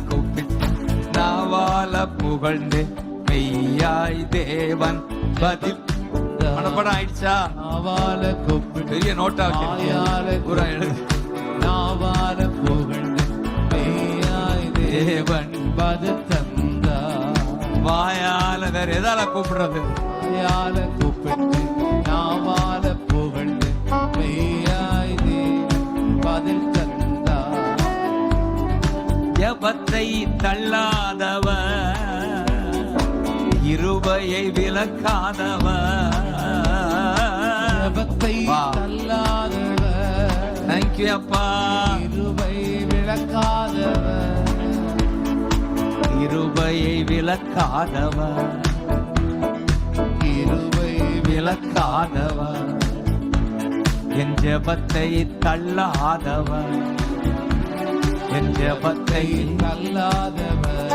கூப்பிட்டு நாவால புகழ்ந்து மெய்யாய் தேவன் பதில். மனப்படம் ஆயிடுச்சா? நாவால கூப்பிட்டு பெரிய நோட்டா நாவால புகழ்ந்து மெய்யாய் தேவன் பதில் தந்தா. வாயால வேற எதால கூப்பிடுறது? வாயால கூப்பிட்டு நாவால புகழ்ந்து மெய்யாய் தேவன் பதில் தந்தா. ஜபத்தை தள்ளாதவர், இருபையை விலக்காதவர். ஜபத்தை தள்ளாதவர், தேங்க்யூ அப்பா. இருபை விளக்காதவர், இருபையை விலக்காதவர், இருபை விலக்காதவர். என் ஜபத்தை தள்ளாதவர், என் ஜபத்தை தள்ளாதவர்.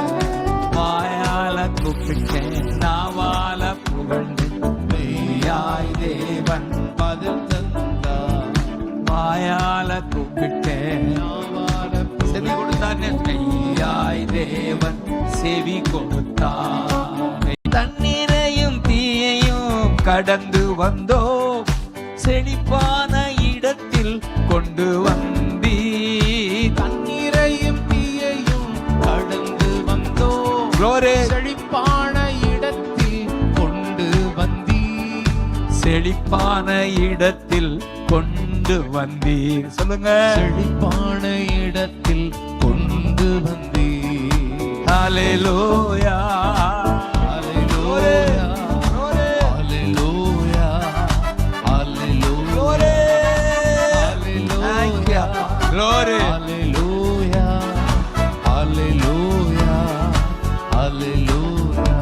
வாயால கூப்பிட்டேன் நாவால புகழ்ந்து மெய்யாய் தேவன் பதில் தந்தா. வாயால கூப்பிட்டேன் நாவால செவி கொடுத்தார். மெய்யாய் தேவன் செவி கொடுத்தார். தண்ணீரையும் தீயையும் கடந்து வந்தோ, செழிப்பான இடத்தில் கொண்டு வந்தீ. தண்ணீரையும் தீயையும் கடந்து வந்தோ, செழிப்பான இடத்தில் கொண்டு வந்தீர். செழிப்பான இடத்தில் கொண்டு வந்தீர். சொல்லுங்க. செழிப்பான இடத்தில் கொண்டு வந்தீர். ஹல்லேலூயா, ஹல்லேலூயா, ஹல்லேலூயா, ஹல்லேலூயா, ஹல்லேலூயா, glory. ஹல்லேலூயா, ஹல்லேலூயா, ஹல்லேலூயா.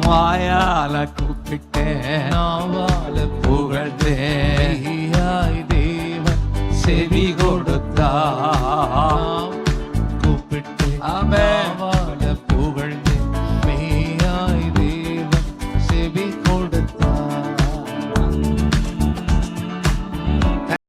வாயால கூப்பிட்டேன் நாவால புகழ்ந்தேன் மெய்யாய் தேவன் செவி கொடுத்தார்.